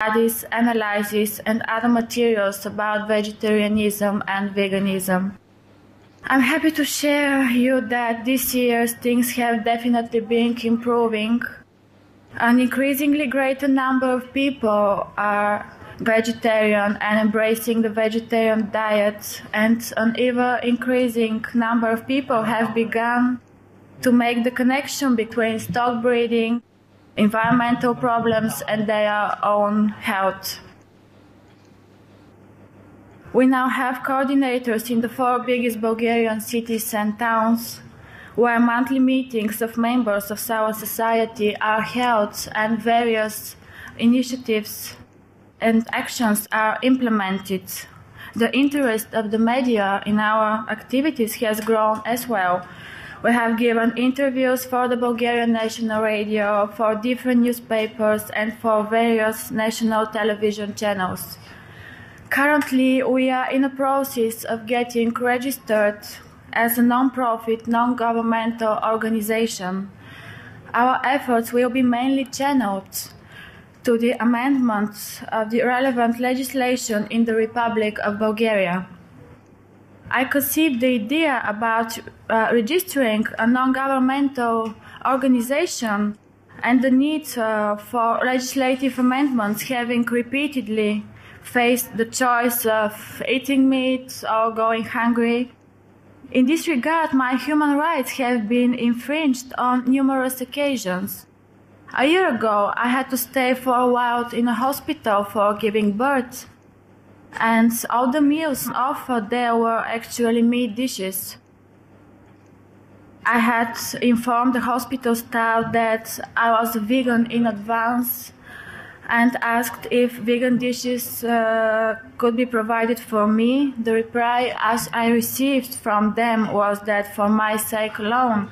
studies, analyses, and other materials about vegetarianism and veganism. I'm happy to share you that this year things have definitely been improving. An increasingly greater number of people are vegetarian and embracing the vegetarian diet, and an ever increasing number of people have begun to make the connection between stock breeding, environmental problems, and their own health. We now have coordinators in the 4 biggest Bulgarian cities and towns, where monthly meetings of members of our society are held and various initiatives and actions are implemented. The interest of the media in our activities has grown as well. We have given interviews for the Bulgarian National Radio, for different newspapers, and for various national television channels. Currently, we are in the process of getting registered as a non-profit, non-governmental organization. Our efforts will be mainly channeled to the amendments of the relevant legislation in the Republic of Bulgaria. I conceived the idea about registering a non-governmental organization and the need for legislative amendments, having repeatedly faced the choice of eating meat or going hungry. In this regard, my human rights have been infringed on numerous occasions. A year ago, I had to stay for a while in a hospital for giving birth, and all the meals offered there were actually meat dishes. I had informed the hospital staff that I was a vegan in advance and asked if vegan dishes could be provided for me. The reply as I received from them was that for my sake alone,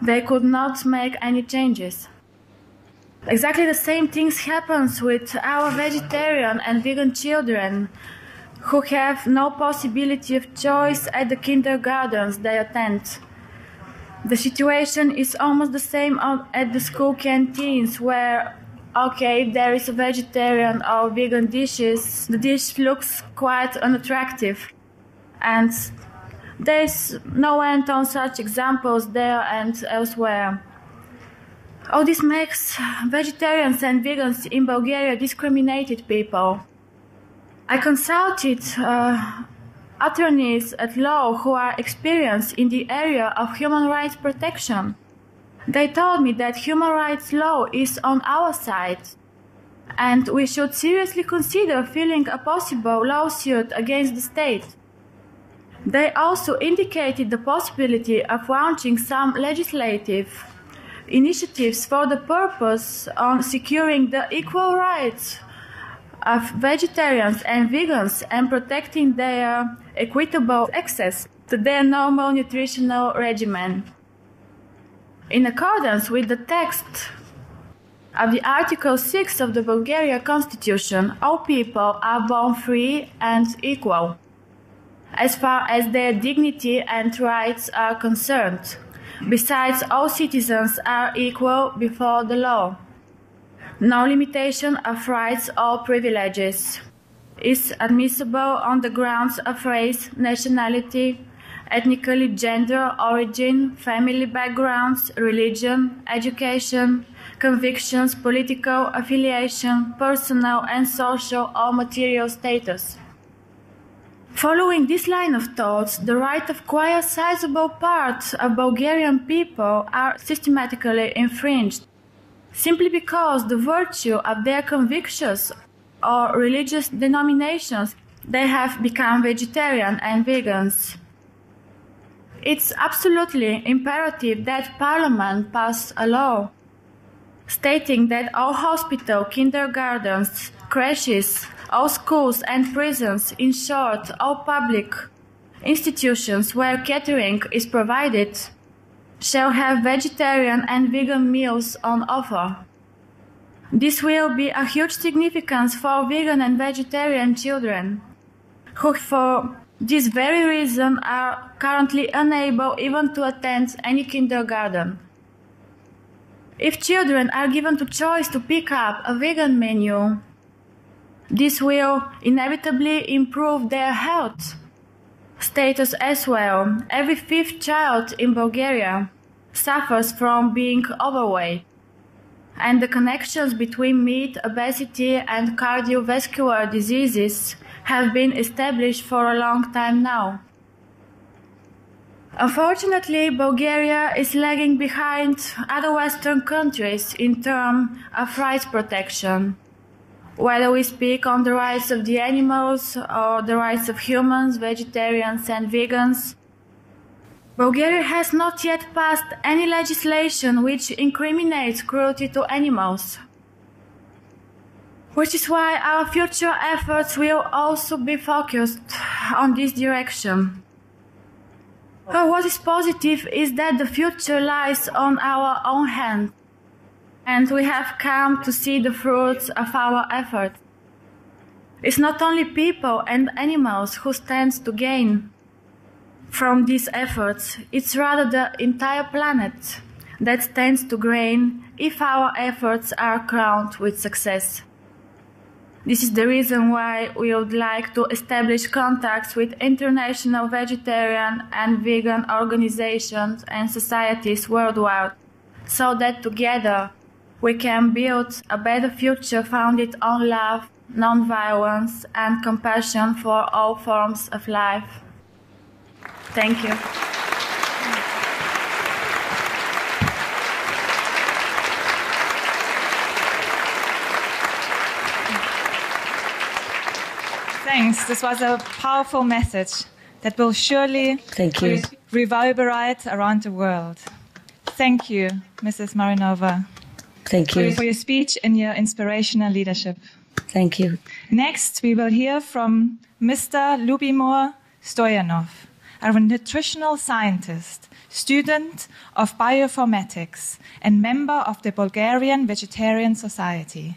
they could not make any changes. Exactly the same things happens with our vegetarian and vegan children who have no possibility of choice at the kindergartens they attend. The situation is almost the same at the school canteens where, okay, if there is a vegetarian or vegan dishes, the dish looks quite unattractive. And there is no end on such examples there and elsewhere. All this makes vegetarians and vegans in Bulgaria discriminated people. I consulted attorneys at law who are experienced in the area of human rights protection. They told me that human rights law is on our side, and we should seriously consider filing a possible lawsuit against the state. They also indicated the possibility of launching some legislative initiatives for the purpose of securing the equal rights of vegetarians and vegans and protecting their equitable access to their normal nutritional regimen. In accordance with the text of the Article 6 of the Bulgarian Constitution, all people are born free and equal, as far as their dignity and rights are concerned. Besides, all citizens are equal before the law. No limitation of rights or privileges is admissible on the grounds of race, nationality, ethnically, gender, origin, family backgrounds, religion, education, convictions, political affiliation, personal and social or material status. Following this line of thought, the right of quite a sizable part of Bulgarian people are systematically infringed, simply because the virtue of their convictions or religious denominations, they have become vegetarian and vegans. It's absolutely imperative that Parliament pass a law stating that all hospitals, kindergartens, creches, all schools and prisons, in short, all public institutions where catering is provided, shall have vegetarian and vegan meals on offer. This will be a huge significance for vegan and vegetarian children, who for this very reason are currently unable even to attend any kindergarten. If children are given the choice to pick up a vegan menu, This will inevitably improve their health status as well. Every fifth child in Bulgaria suffers from being overweight, and the connections between meat, obesity, and cardiovascular diseases have been established for a long time now. Unfortunately, Bulgaria is lagging behind other Western countries in terms of rights protection. Whether we speak on the rights of the animals or the rights of humans, vegetarians and vegans, Bulgaria has not yet passed any legislation which incriminates cruelty to animals. Which is why our future efforts will also be focused on this direction. What is positive is that the future lies on our own hands, and we have come to see the fruits of our efforts. It's not only people and animals who stand to gain from these efforts, it's rather the entire planet that stands to gain if our efforts are crowned with success. This is the reason why we would like to establish contacts with international vegetarian and vegan organizations and societies worldwide, so that together we can build a better future founded on love, non-violence, and compassion for all forms of life. Thank you. Thanks. This was a powerful message that will surely reverberate around the world. Thank you, Mrs. Marinova. Thank you for your speech and your inspirational leadership. Thank you. Next, we will hear from Mr. Lubomir Stoyanov, a nutritional scientist, student of bioinformatics, and member of the Bulgarian Vegetarian Society.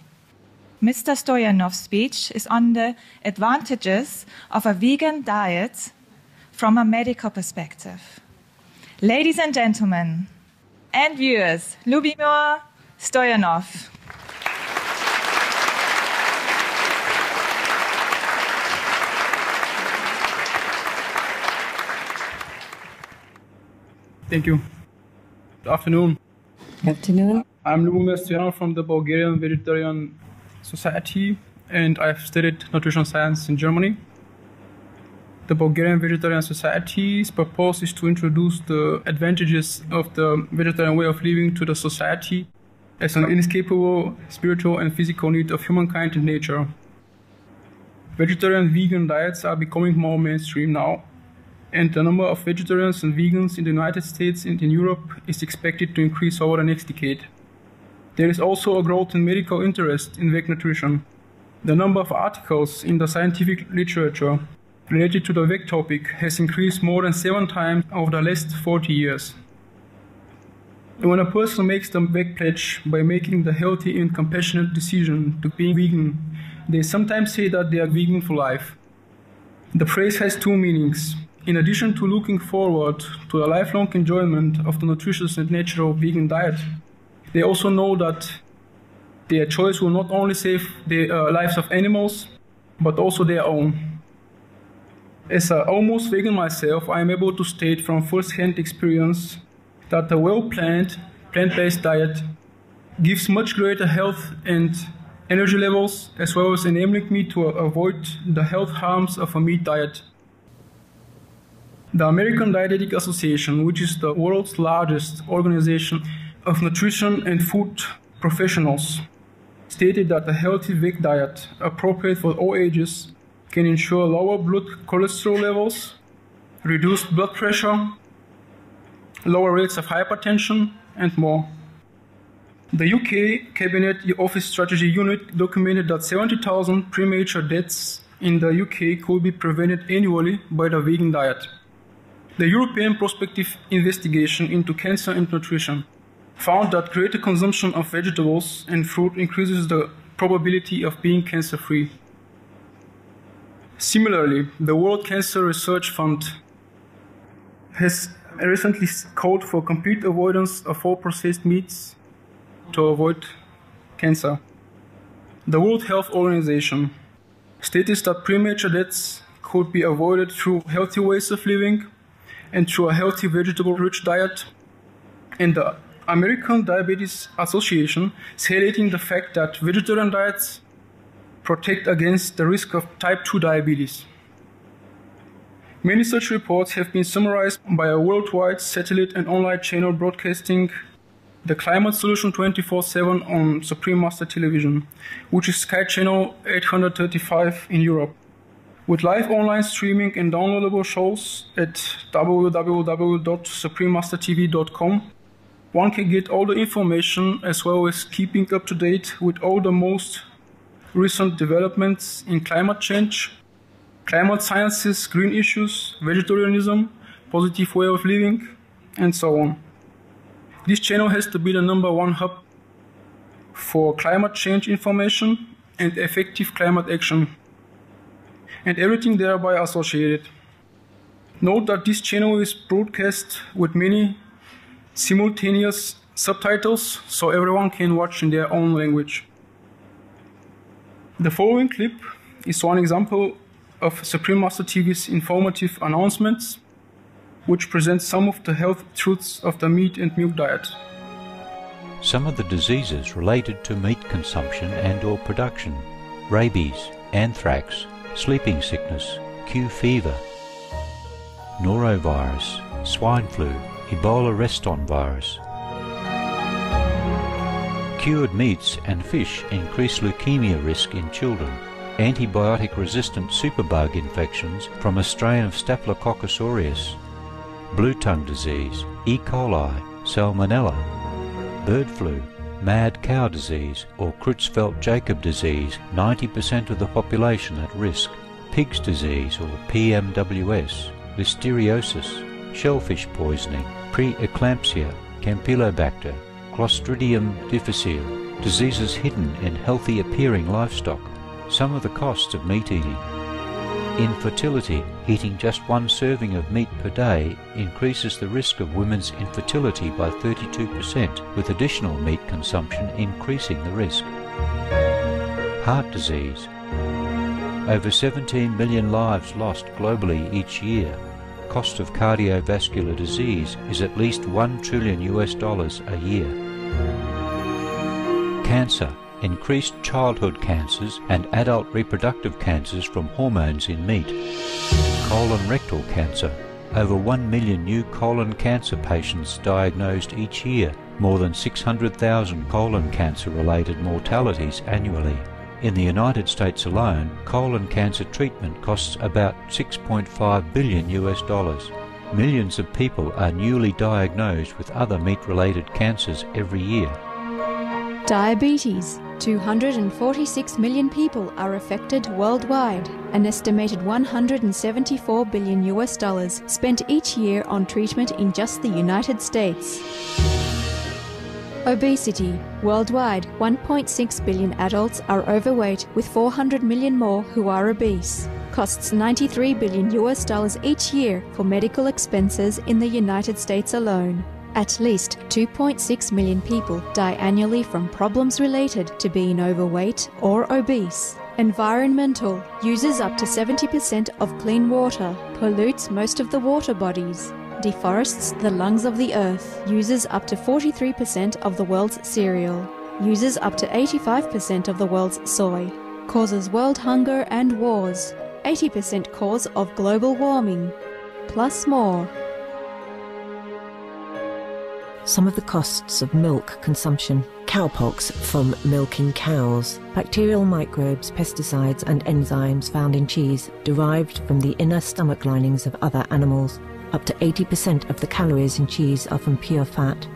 Mr. Stoyanov's speech is on the advantages of a vegan diet from a medical perspective. Ladies and gentlemen, and viewers, Lubomir Stoyanov. Thank you. Good afternoon. Good afternoon. I'm Lubomir Stoyanov from the Bulgarian Vegetarian Society, and I've studied nutrition science in Germany. The Bulgarian Vegetarian Society's purpose is to introduce the advantages of the vegetarian way of living to the society as an inescapable spiritual and physical need of humankind and nature. Vegetarian vegan diets are becoming more mainstream now, and the number of vegetarians and vegans in the United States and in Europe is expected to increase over the next decade. There is also a growth in medical interest in vegan nutrition. The number of articles in the scientific literature related to the VIC topic has increased more than 7 times over the last 40 years. When a person makes the VIC pledge by making the healthy and compassionate decision to be vegan, they sometimes say that they are vegan for life. The phrase has 2 meanings. In addition to looking forward to a lifelong enjoyment of the nutritious and natural vegan diet, they also know that their choice will not only save the lives of animals, but also their own. As an almost vegan myself, I am able to state from first-hand experience that a well-planned, plant-based diet gives much greater health and energy levels, as well as enabling me to avoid the health harms of a meat diet. The American Dietetic Association, which is the world's largest organization of nutrition and food professionals, stated that a healthy vegan diet, appropriate for all ages, can ensure lower blood cholesterol levels, reduced blood pressure, lower rates of hypertension, and more. The UK Cabinet Office Strategy Unit documented that 70,000 premature deaths in the UK could be prevented annually by the vegan diet. The European Prospective Investigation into Cancer and Nutrition found that greater consumption of vegetables and fruit increases the probability of being cancer-free. Similarly, the World Cancer Research Fund has recently called for complete avoidance of all processed meats to avoid cancer. The World Health Organization stated that premature deaths could be avoided through healthy ways of living and through a healthy vegetable-rich diet. And the American Diabetes Association is highlighting the fact that vegetarian diets protect against the risk of type 2 diabetes. Many such reports have been summarized by a worldwide satellite and online channel broadcasting the Climate Solution 24/7 on Supreme Master Television, which is Sky Channel 835 in Europe. With live online streaming and downloadable shows at www.suprememastertv.com, one can get all the information as well as keeping up to date with all the most recent developments in climate change, climate sciences, green issues, vegetarianism, positive way of living, and so on. This channel has to be the #1 hub for climate change information and effective climate action, and everything thereby associated. Note that this channel is broadcast with many simultaneous subtitles, so everyone can watch in their own language. The following clip is one example of Supreme Master TV's informative announcements, which presents some of the health truths of the meat and milk diet. Some of the diseases related to meat consumption and or production: rabies, anthrax, sleeping sickness, Q fever, norovirus, swine flu, Ebola reston virus. Cured meats and fish increase leukemia risk in children. Antibiotic-resistant superbug infections from a strain of Staphylococcus aureus. Blue tongue disease, E. coli, salmonella. Bird flu, mad cow disease or Creutzfeldt-Jakob disease, 90% of the population at risk. Pig's disease or PMWS, listeriosis, shellfish poisoning, preeclampsia, Campylobacter, Clostridium difficile, diseases hidden in healthy appearing livestock. Some of the costs of meat eating. Infertility. Eating just one serving of meat per day increases the risk of women's infertility by 32%, with additional meat consumption increasing the risk. Heart disease. Over 17 million lives lost globally each year. Cost of cardiovascular disease is at least $1 trillion a year. Cancer. Increased childhood cancers and adult reproductive cancers from hormones in meat. Colon rectal cancer. Over 1 million new colon cancer patients diagnosed each year, more than 600,000 colon cancer-related mortalities annually. In the United States alone, colon cancer treatment costs about $6.5 billion. Millions of people are newly diagnosed with other meat-related cancers every year. Diabetes. 246 million people are affected worldwide. An estimated $174 billion spent each year on treatment in just the United States. Obesity. Worldwide, 1.6 billion adults are overweight, with 400 million more who are obese. Costs $93 billion each year for medical expenses in the United States alone. At least 2.6 million people die annually from problems related to being overweight or obese. Environmental. Uses up to 70% of clean water. Pollutes most of the water bodies. Deforests the lungs of the earth. Uses up to 43% of the world's cereal. Uses up to 85% of the world's soy. Causes world hunger and wars. 80% cause of global warming. Plus more. Some of the costs of milk consumption. Cowpox from milking cows. Bacterial microbes, pesticides and enzymes found in cheese derived from the inner stomach linings of other animals. Up to 80% of the calories in cheese are from pure fat.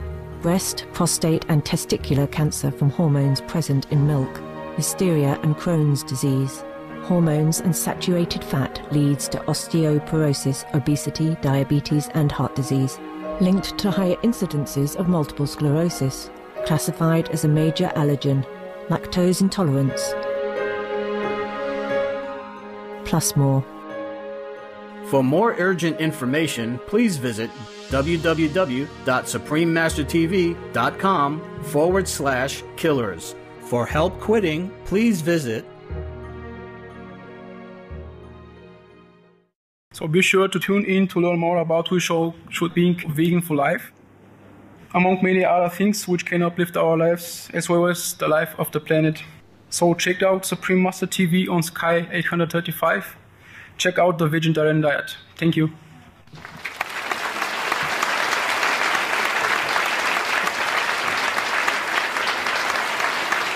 Breast, prostate and testicular cancer from hormones present in milk. Hysteria and Crohn's disease. Hormones and saturated fat leads to osteoporosis, obesity, diabetes and heart disease. Linked to higher incidences of multiple sclerosis, classified as a major allergen, lactose intolerance. Plus more. For more urgent information, please visit www.suprememastertv.com/killers. For help quitting, please visit So be sure to tune in to learn more about who should be vegan for life, among many other things which can uplift our lives as well as the life of the planet. So check out Supreme Master TV on Sky 835. Check out the vegetarian diet. Thank you.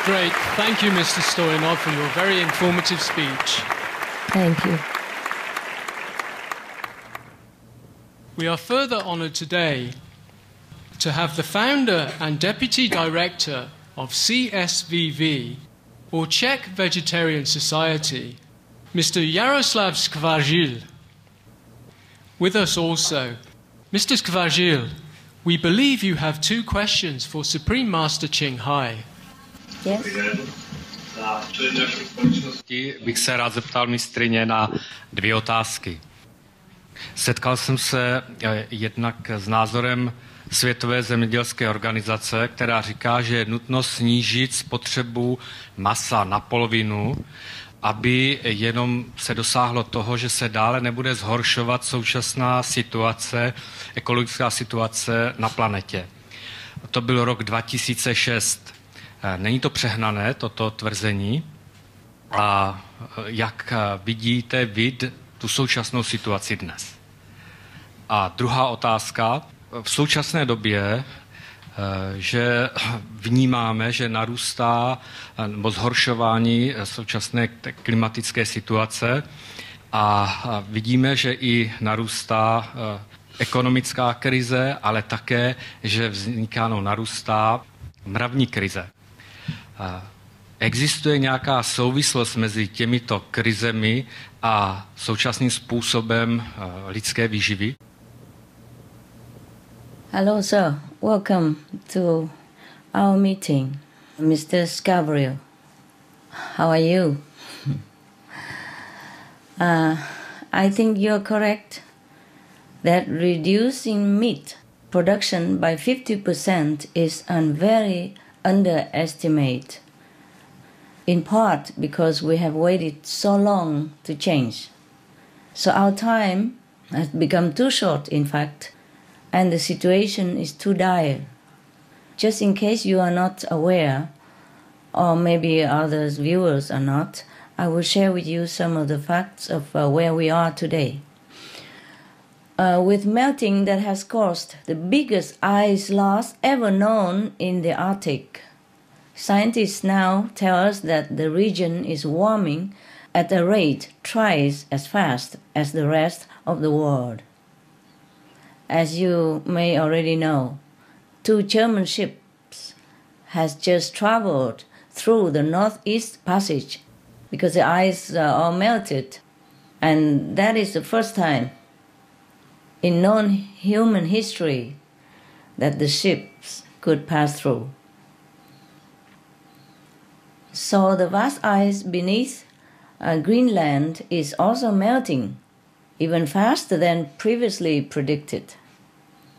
Great. Thank you, Mr. Stoyanov, for your very informative speech. Thank you. We are further honoured today to have the founder and deputy director of CSVV, or Czech Vegetarian Society, Mr. Jaroslav Skvargil. With us also, Mr. Skvargil, we believe you have 2 questions for Supreme Master CHINGHAI. Yes. Bych se rád zeptal mistryně na 2 otázky. Setkal jsem se jednak s názorem Světové zemědělské organizace, která říká, že je nutno snížit spotřebu masa na polovinu, aby jenom se dosáhlo toho, že se dále nebude zhoršovat současná situace, ekologická situace na planetě. To byl rok 2006. Není to přehnané, toto tvrzení? A jak vidíte vy tu současnou situaci dnes? A druhá otázka. V současné době, že vnímáme, že narůstá nebo zhoršování současné klimatické situace a vidíme, že i narůstá ekonomická krize, ale také, že narůstá mravní krize. Existuje nějaká souvislost mezi těmito krizemi a současným způsobem lidské výživy? Hello, sir. Welcome to our meeting. Mr. Skvargil, how are you? I think you're correct that reducing meat production by 50% is a very underestimate, in part because we have waited so long to change. So our time has become too short, in fact, and the situation is too dire. Just in case you are not aware, or maybe others viewers are not, I will share with you some of the facts of where we are today. With melting that has caused the biggest ice loss ever known in the Arctic, scientists now tell us that the region is warming at a rate twice as fast as the rest of the world. As you may already know, 2 German ships has just traveled through the Northeast Passage because the ice all melted, and that is the first time in known human history that the ships could pass through. So the vast ice beneath Greenland is also melting, even faster than previously predicted.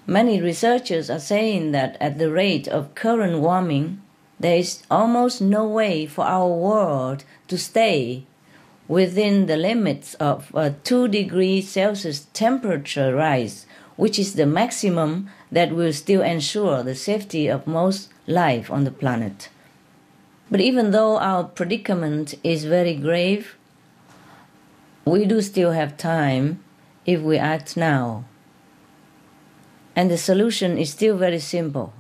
Many researchers are saying that at the rate of current warming, there is almost no way for our world to stay within the limits of a 2 degrees Celsius temperature rise, which is the maximum that will still ensure the safety of most life on the planet. But even though our predicament is very grave, we do still have time if we act now. And the solution is still very simple.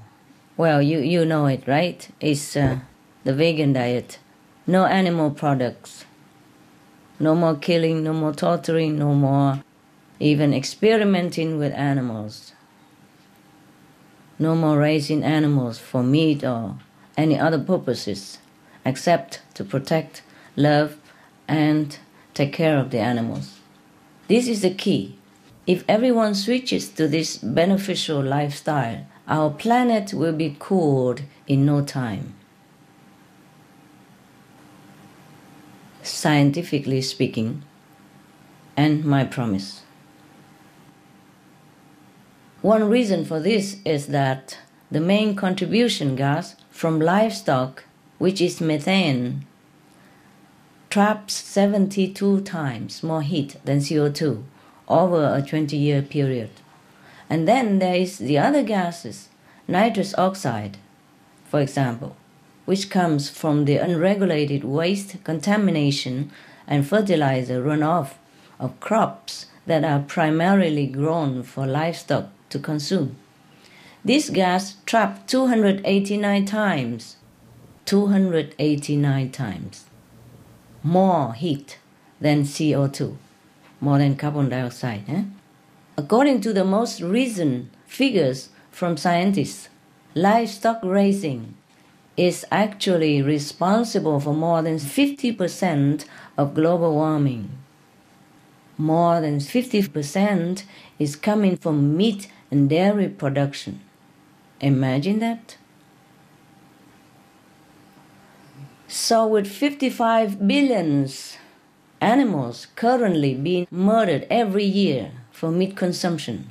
Well, you know it, right? It's the vegan diet. No animal products. No more killing, no more torturing, no more even experimenting with animals. No more raising animals for meat or any other purposes, except to protect, love, and take care of the animals. This is the key. If everyone switches to this beneficial lifestyle, our planet will be cooled in no time. Scientifically speaking, and my promise. One reason for this is that the main contribution gas from livestock, which is methane, traps 72 times more heat than CO2, over a 20-year period. And then there is the other gases, nitrous oxide, for example, which comes from the unregulated waste, contamination, and fertilizer runoff of crops that are primarily grown for livestock to consume. This gas trapped 289 times more heat than CO2, more than carbon dioxide. According to the most recent figures from scientists, livestock raising is actually responsible for more than 50% of global warming. More than 50% is coming from meat and dairy production. Imagine that. So with 55 billion animals currently being murdered every year for meat consumption,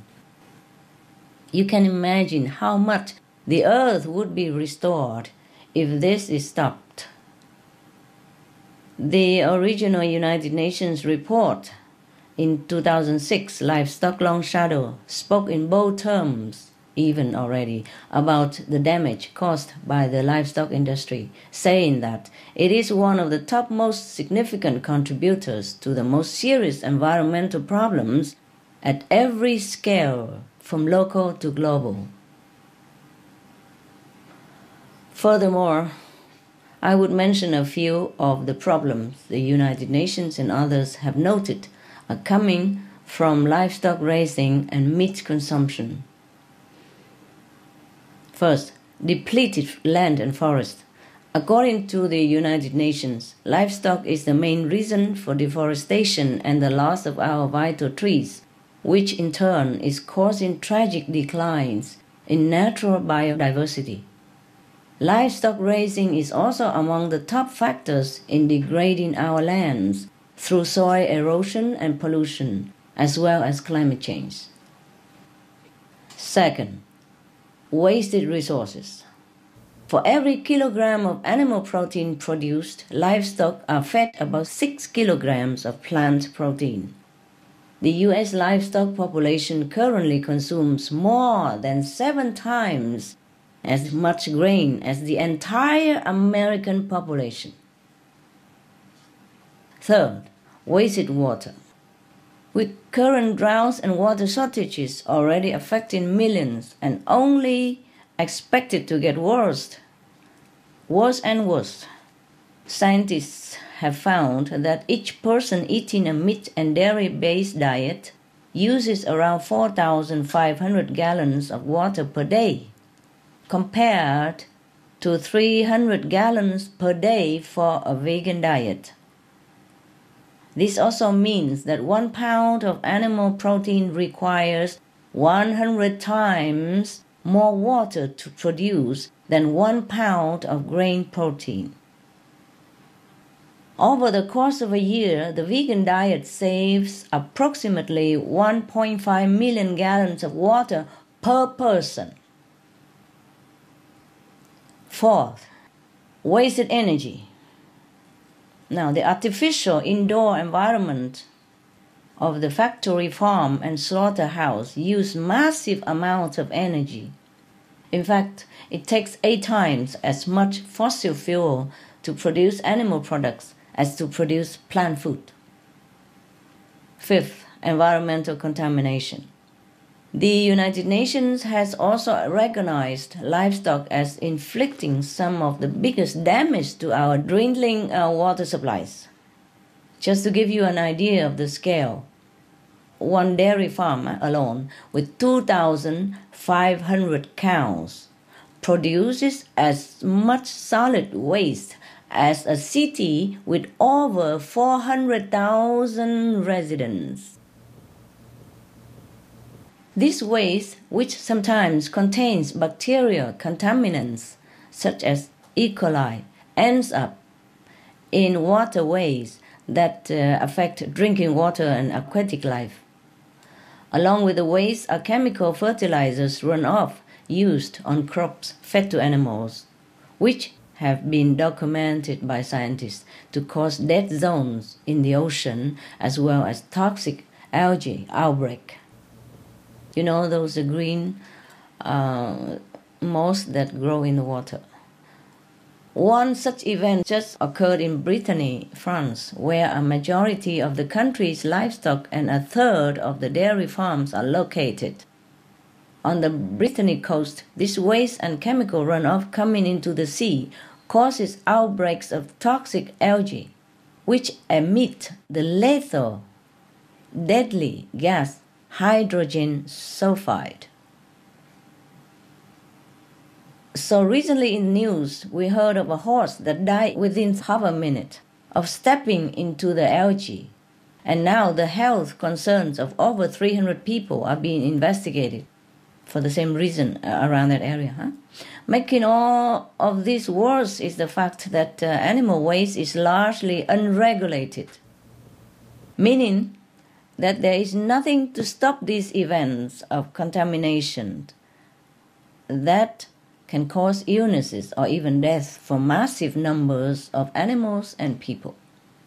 you can imagine how much the earth would be restored if this is stopped. The original United Nations report in 2006, Livestock Long Shadow, spoke in bold terms even already about the damage caused by the livestock industry, saying that it is one of the top most significant contributors to the most serious environmental problems at every scale, from local to global. Furthermore, I would mention a few of the problems the United Nations and others have noted are coming from livestock raising and meat consumption. First, depleted land and forest. According to the United Nations, livestock is the main reason for deforestation and the loss of our vital trees, which in turn is causing tragic declines in natural biodiversity. Livestock raising is also among the top factors in degrading our lands through soil erosion and pollution, as well as climate change. Second, wasted resources. For every kilogram of animal protein produced, livestock are fed about 6 kilograms of plant protein. The U.S. livestock population currently consumes more than 7 times as much grain as the entire American population. Third, wasted water. With current droughts and water shortages already affecting millions and only expected to get worse and worse, scientists have found that each person eating a meat and dairy-based diet uses around 4,500 gallons of water per day, compared to 300 gallons per day for a vegan diet. This also means that 1 pound of animal protein requires 100 times more water to produce than 1 pound of grain protein. Over the course of a year, the vegan diet saves approximately 1.5 million gallons of water per person. Fourth, wasted energy. Now, the artificial indoor environment of the factory farm and slaughterhouse use massive amounts of energy. In fact, it takes 8 times as much fossil fuel to produce animal products as to produce plant food. Fifth, environmental contamination. The United Nations has also recognized livestock as inflicting some of the biggest damage to our dwindling water supplies. Just to give you an idea of the scale, one dairy farm alone with 2,500 cows produces as much solid waste as a city with over 400,000 residents. This waste, which sometimes contains bacterial contaminants such as E. coli, ends up in waterways that affect drinking water and aquatic life. Along with the waste are chemical fertilizers runoff used on crops fed to animals, which have been documented by scientists to cause dead zones in the ocean as well as toxic algae outbreak. You know, those green moss that grow in the water. One such event just occurred in Brittany, France, where a majority of the country's livestock and a third of the dairy farms are located. On the Brittany coast, this waste and chemical runoff coming into the sea causes outbreaks of toxic algae, which emit the lethal, deadly gas hydrogen sulfide. So recently in the news, we heard of a horse that died within half a minute of stepping into the algae. And now the health concerns of over 300 people are being investigated for the same reason around that area. Making all of this worse is the fact that animal waste is largely unregulated, meaning that there is nothing to stop these events of contamination that can cause illnesses or even death for massive numbers of animals and people.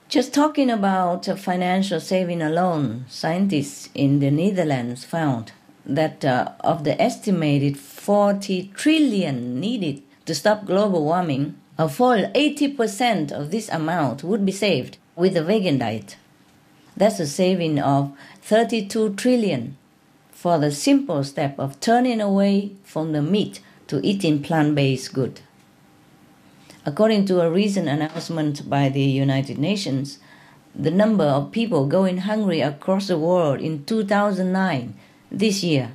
Just talking about financial saving alone, scientists in the Netherlands found that of the estimated 40 trillion needed to stop global warming, a full 80% of this amount would be saved with a vegan diet. That's a saving of 32 trillion for the simple step of turning away from the meat to eating plant-based goods. According to a recent announcement by the United Nations, the number of people going hungry across the world in 2009, this year,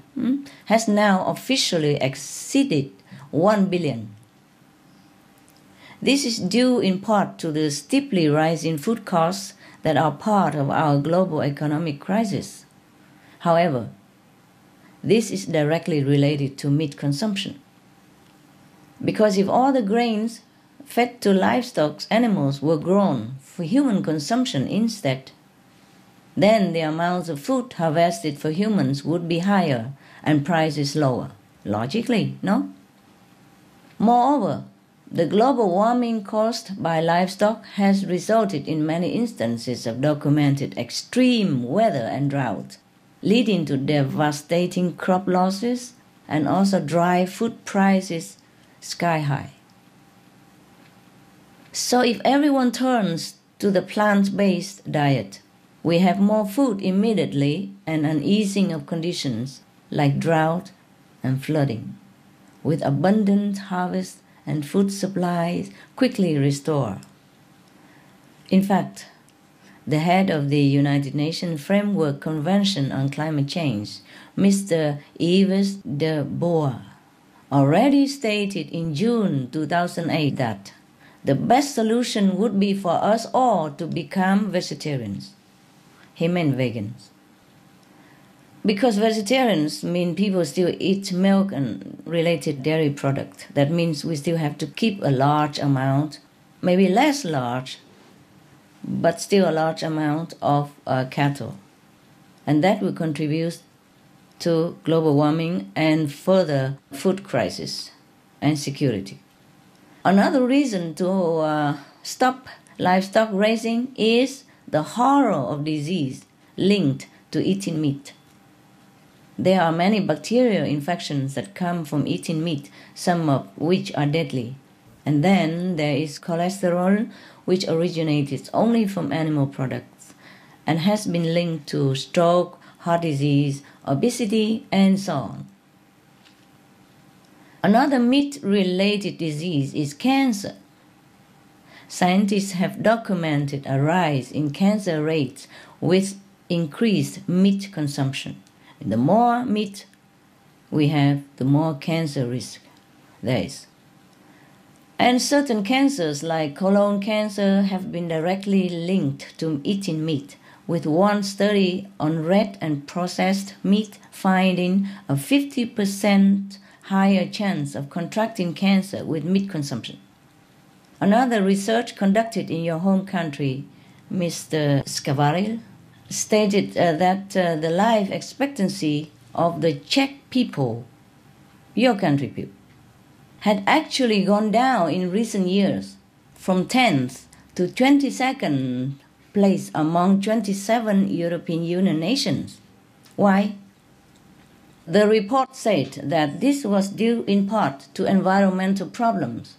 has now officially exceeded 1 billion. This is due in part to the steeply rising food costs that are part of our global economic crisis. However, this is directly related to meat consumption. Because if all the grains fed to livestock animals were grown for human consumption instead, then the amounts of food harvested for humans would be higher and prices lower. Logically, no? Moreover, the global warming caused by livestock has resulted in many instances of documented extreme weather and drought, leading to devastating crop losses and also drive food prices sky high. So if everyone turns to the plant-based diet, we have more food immediately and an easing of conditions like drought and flooding, with abundant harvest and food supplies quickly restored. In fact, the head of the United Nations Framework Convention on Climate Change, Mr. Yves de Boer, already stated in June 2008 that the best solution would be for us all to become vegetarians. He meant vegans. Because vegetarians mean people still eat milk and related dairy products. That means we still have to keep a large amount, maybe less large, but still a large amount of cattle. And that will contribute to global warming and further food crisis and security. Another reason to stop livestock raising is the horror of disease linked to eating meat. There are many bacterial infections that come from eating meat, some of which are deadly. And then there is cholesterol, which originated only from animal products and has been linked to stroke, heart disease, obesity, and so on. Another meat-related disease is cancer. Scientists have documented a rise in cancer rates with increased meat consumption. And the more meat we have, the more cancer risk there is. And certain cancers like colon cancer have been directly linked to eating meat, with one study on red and processed meat finding a 50% higher chance of contracting cancer with meat consumption. Another research conducted in your home country, Mr. Scavaril, stated that the life expectancy of the Czech people, your country people, had actually gone down in recent years from 10th to 22nd place among 27 European Union nations. Why? The report said that this was due in part to environmental problems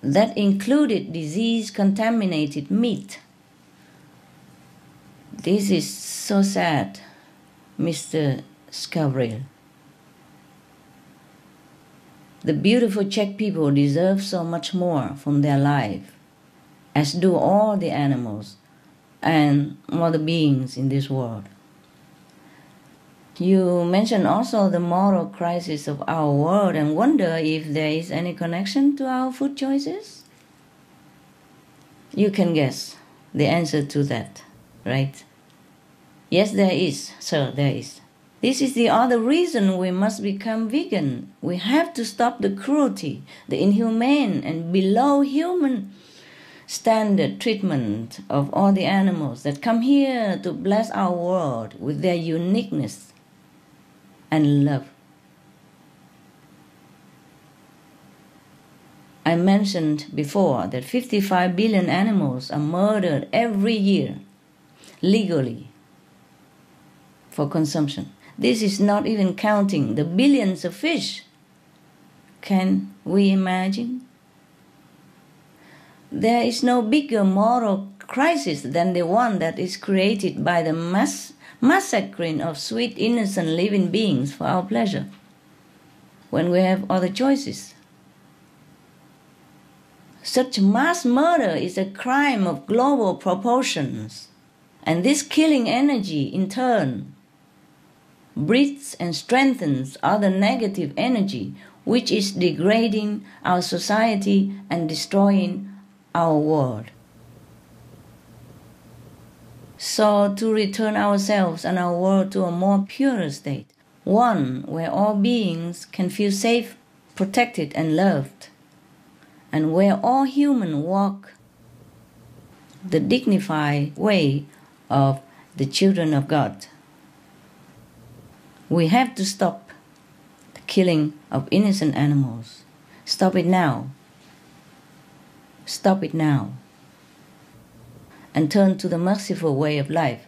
that included disease-contaminated meat. This is so sad, Mr. Skavril. The beautiful Czech people deserve so much more from their life, as do all the animals and all the beings in this world. You mentioned also the moral crisis of our world and wonder if there is any connection to our food choices? You can guess the answer to that, right? Yes, there is, sir, there is. This is the other reason we must become vegan. We have to stop the cruelty, the inhumane and below human standard treatment of all the animals that come here to bless our world with their uniqueness and love. I mentioned before that 55 billion animals are murdered every year, legally, for consumption. This is not even counting the billions of fish. Can we imagine? There is no bigger moral crisis than the one that is created by the massacring of sweet, innocent living beings for our pleasure, when we have other choices. Such mass murder is a crime of global proportions, and this killing energy, in turn, breeds and strengthens other negative energy, which is degrading our society and destroying our world. So to return ourselves and our world to a more pure state, one where all beings can feel safe, protected and loved, and where all humans walk the dignified way of the children of God. We have to stop the killing of innocent animals. Stop it now. Stop it now. And turn to the merciful way of life,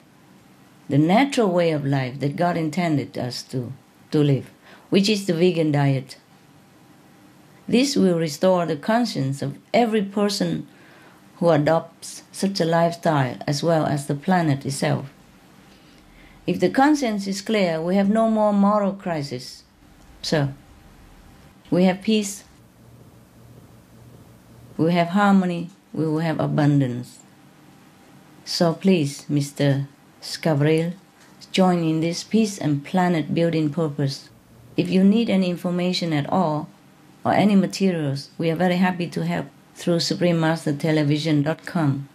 the natural way of life that God intended us to live, which is the vegan diet. This will restore the conscience of every person who adopts such a lifestyle, as well as the planet itself. If the conscience is clear, we have no more moral crisis. So, we have peace, we have harmony, we will have abundance. So please, Mr. Skavril, join in this peace and planet building purpose. If you need any information at all, or any materials, we are very happy to help through suprememastertelevision.com.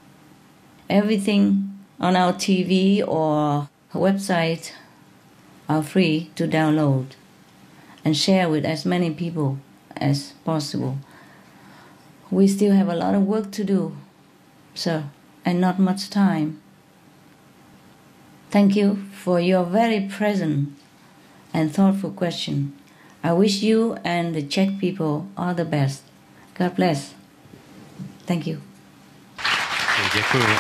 Everything on our TV or website are free to download and share with as many people as possible. We still have a lot of work to do, sir, and not much time. Thank you for your very present and thoughtful question. I wish you and the Czech people all the best. God bless. Thank you. Děkuji.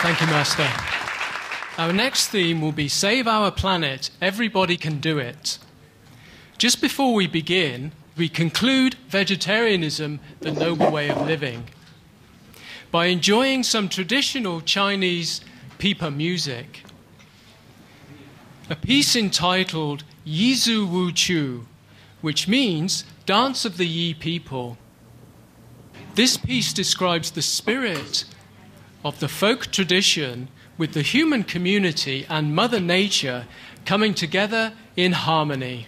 Thank you, Master. Our next theme will be Save Our Planet, Everybody Can Do It. Just before we begin, we conclude vegetarianism, the noble way of living, by enjoying some traditional Chinese pipa music. A piece entitled Yizu Wu Chu, which means Dance of the Yi People. This piece describes the spirit of the folk tradition with the human community and Mother Nature coming together in harmony.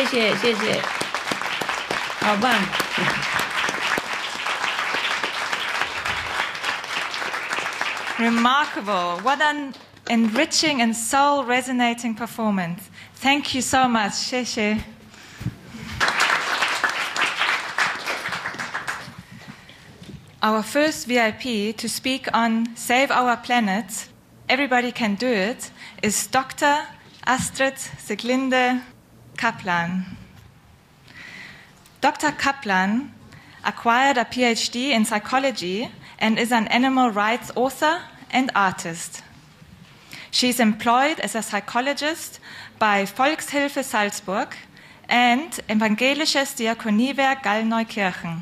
谢谢，谢谢，好棒。Remarkable. What an enriching and soul-resonating performance. Thank you so much. 谢谢. Our first VIP to speak on Save Our Planet, everybody can do it, is Dr. Astrid Sieglinde Kaplan. Dr. Kaplan acquired a PhD in psychology and is an animal rights author and artist. She is employed as a psychologist by Volkshilfe Salzburg and Evangelisches Diakoniewerk Gallneukirchen,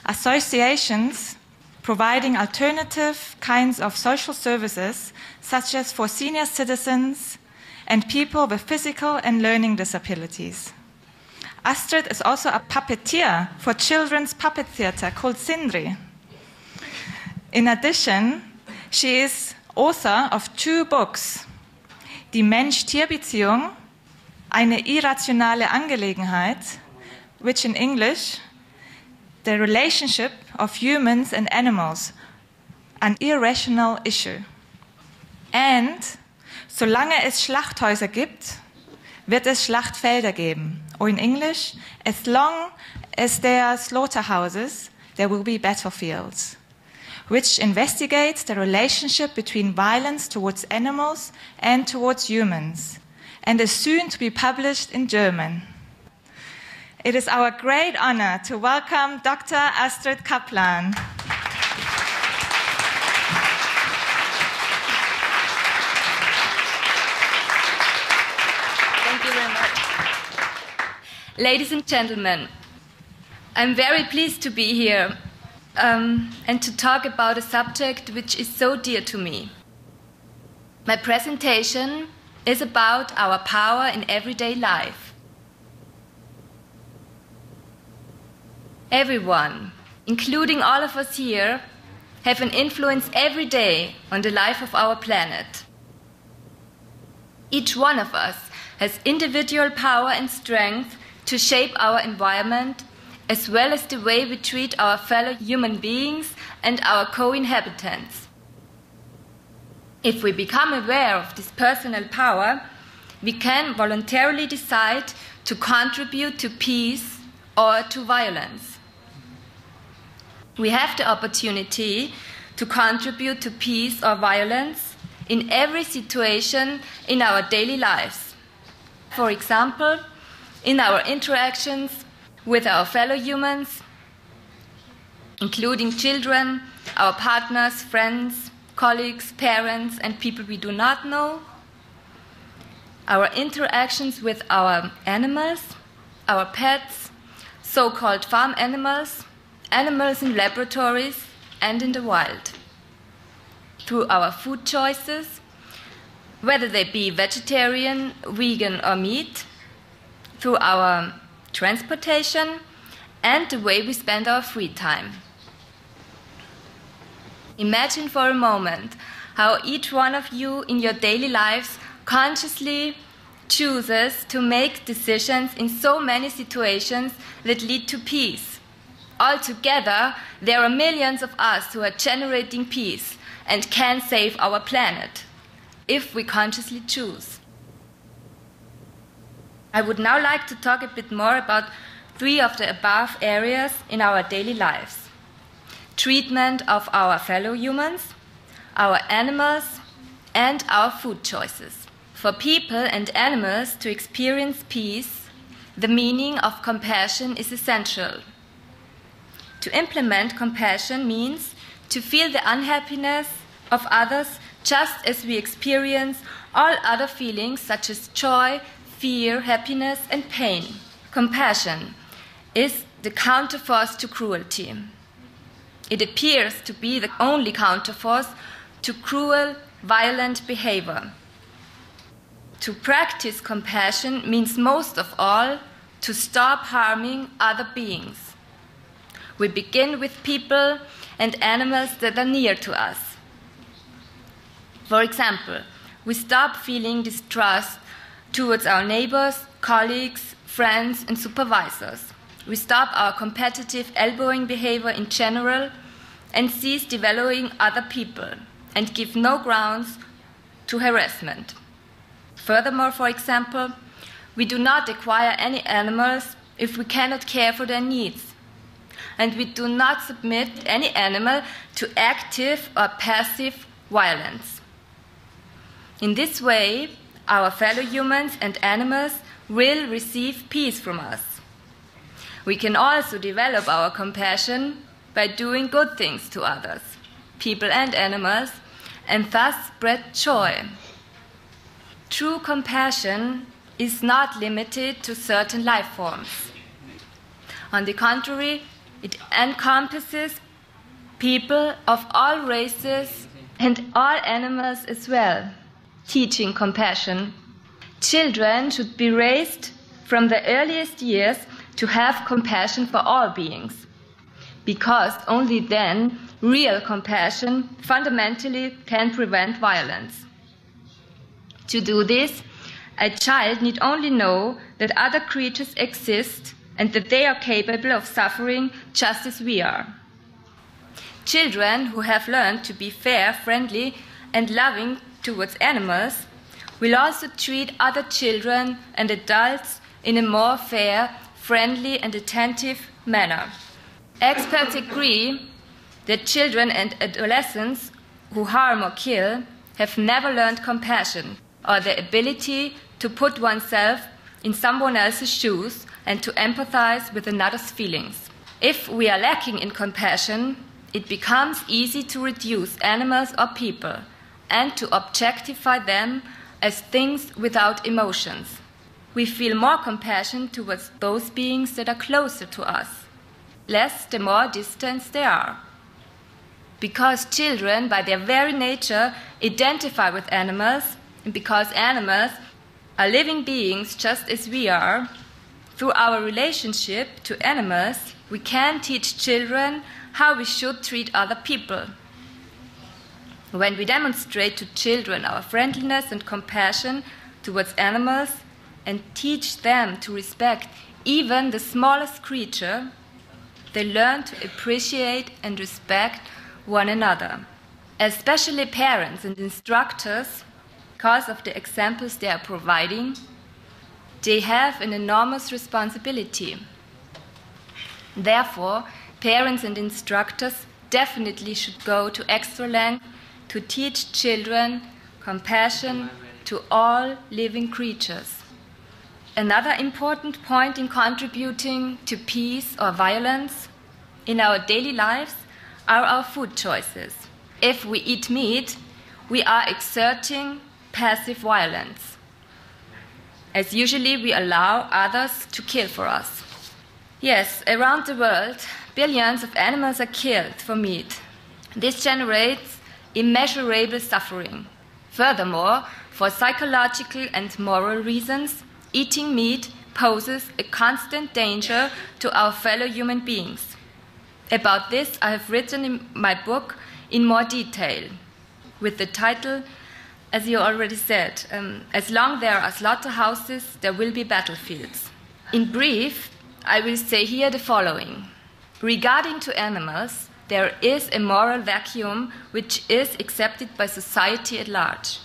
associations providing alternative kinds of social services, such as for senior citizens and people with physical and learning disabilities. Astrid is also a puppeteer for children's puppet theatre called Sindri. In addition, she is author of 2 books, Die Mensch-Tier-Beziehung, eine irrationale Angelegenheit, which in English, the relationship of humans and animals, an irrational issue. And solange es Schlachthäuser gibt, wird es Schlachtfelder geben. Or in English, as long as there are slaughterhouses, there will be battlefields, which investigates the relationship between violence towards animals and towards humans, and is soon to be published in German. It is our great honor to welcome Dr. Astrid Kaplan. Thank you very much. Ladies and gentlemen, I'm very pleased to be here and to talk about a subject which is so dear to me. My presentation is about our power in everyday life. Everyone, including all of us here, have an influence every day on the life of our planet. Each one of us has individual power and strength to shape our environment, as well as the way we treat our fellow human beings and our co-inhabitants. If we become aware of this personal power, we can voluntarily decide to contribute to peace or to violence. We have the opportunity to contribute to peace or violence in every situation in our daily lives. For example, in our interactions with our fellow humans, including children, our partners, friends, colleagues, parents, and people we do not know, our interactions with our animals, our pets, so-called farm animals, animals in laboratories, and in the wild, through our food choices, whether they be vegetarian, vegan, or meat, through our transportation, and the way we spend our free time. Imagine for a moment how each one of you in your daily lives consciously chooses to make decisions in so many situations that lead to peace. Altogether, there are millions of us who are generating peace and can save our planet, if we consciously choose. I would now like to talk a bit more about 3 of the above areas in our daily lives: treatment of our fellow humans, our animals, and our food choices. For people and animals to experience peace, the meaning of compassion is essential. To implement compassion means to feel the unhappiness of others just as we experience all other feelings such as joy, fear, happiness, and pain. Compassion is the counterforce to cruelty. It appears to be the only counterforce to cruel, violent behavior. To practice compassion means most of all to stop harming other beings. We begin with people and animals that are near to us. For example, we stop feeling distrust towards our neighbors, colleagues, friends, and supervisors. We stop our competitive elbowing behavior in general and cease devaluing other people and give no grounds to harassment. Furthermore, for example, we do not acquire any animals if we cannot care for their needs. And we do not submit any animal to active or passive violence. In this way, our fellow humans and animals will receive peace from us. We can also develop our compassion by doing good things to others, people and animals, and thus spread joy. True compassion is not limited to certain life forms. On the contrary, it encompasses people of all races and all animals as well. Teaching compassion. Children should be raised from the earliest years to have compassion for all beings, because only then real compassion fundamentally can prevent violence. To do this, a child need only know that other creatures exist and that they are capable of suffering just as we are. Children who have learned to be fair, friendly, and loving towards animals will also treat other children and adults in a more fair, friendly, and attentive manner. Experts agree that children and adolescents who harm or kill have never learned compassion or the ability to put oneself in someone else's shoes and to empathize with another's feelings. If we are lacking in compassion, it becomes easy to reduce animals or people and to objectify them as things without emotions. We feel more compassion towards those beings that are closer to us, less the more distant they are. Because children, by their very nature, identify with animals, and because animals are living beings just as we are, through our relationship to animals, we can teach children how we should treat other people. When we demonstrate to children our friendliness and compassion towards animals and teach them to respect even the smallest creature, they learn to appreciate and respect one another. Especially parents and instructors, because of the examples they are providing, they have an enormous responsibility. Therefore, parents and instructors definitely should go to extra length to teach children compassion to all living creatures. Another important point in contributing to peace or violence in our daily lives are our food choices. If we eat meat, we are exerting passive violence, as usually we allow others to kill for us. Yes, around the world, billions of animals are killed for meat. This generates immeasurable suffering. Furthermore, for psychological and moral reasons, eating meat poses a constant danger to our fellow human beings. About this, I have written in my book in more detail, with the title, as you already said, as long there are slaughterhouses, there will be battlefields. In brief, I will say here the following. Regarding to animals, there is a moral vacuum which is accepted by society at large.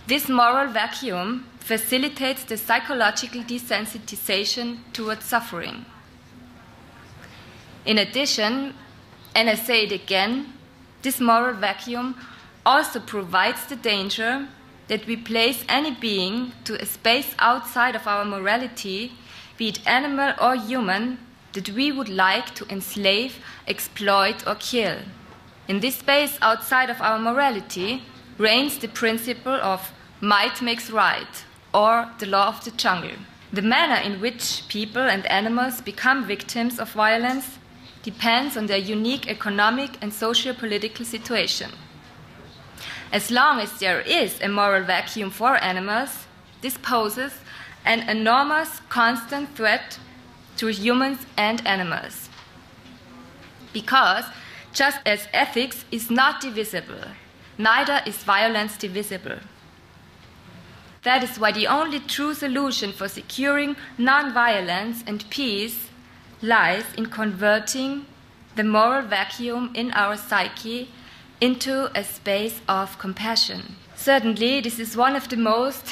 This moral vacuum facilitates the psychological desensitization towards suffering. In addition, and I say it again, this moral vacuum also provides the danger that we place any being to a space outside of our morality, be it animal or human, that we would like to enslave, exploit, or kill. In this space outside of our morality reigns the principle of might makes right, or the law of the jungle. The manner in which people and animals become victims of violence depends on their unique economic and socio-political situation. As long as there is a moral vacuum for animals, this poses an enormous constant threat to humans and animals. Because just as ethics is not divisible, neither is violence divisible. That is why the only true solution for securing non-violence and peace lies in converting the moral vacuum in our psyche into a space of compassion. Certainly, this is one of the most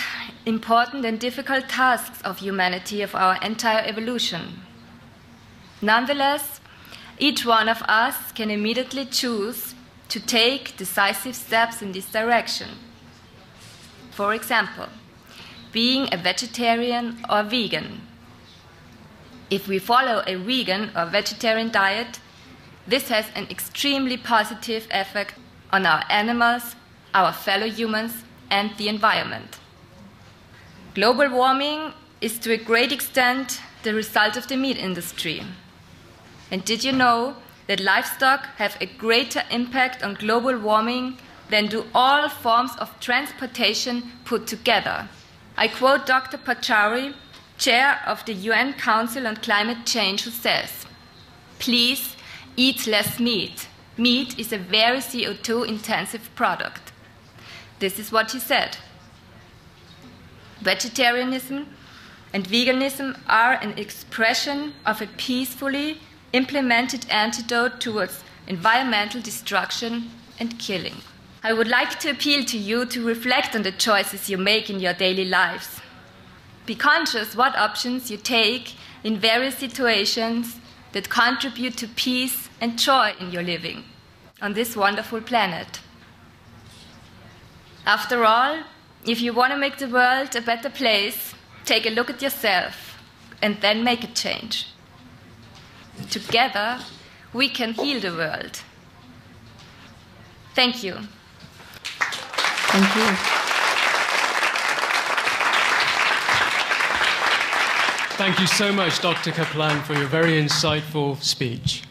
important and difficult tasks of humanity, of our entire evolution. Nonetheless, each one of us can immediately choose to take decisive steps in this direction. For example, being a vegetarian or vegan. If we follow a vegan or vegetarian diet, this has an extremely positive effect on our animals, our fellow humans, and the environment. Global warming is to a great extent the result of the meat industry. And did you know that livestock have a greater impact on global warming than do all forms of transportation put together? I quote Dr. Pachauri, chair of the UN Council on Climate Change, who says, "Please eat less meat. Meat is a very CO2-intensive product." This is what he said. Vegetarianism and veganism are an expression of a peacefully implemented antidote towards environmental destruction and killing. I would like to appeal to you to reflect on the choices you make in your daily lives. Be conscious what options you take in various situations that contribute to peace and joy in your living on this wonderful planet. After all, if you want to make the world a better place, take a look at yourself and then make a change. Together, we can heal the world. Thank you. Thank you. Thank you so much, Dr. Kaplan, for your very insightful speech.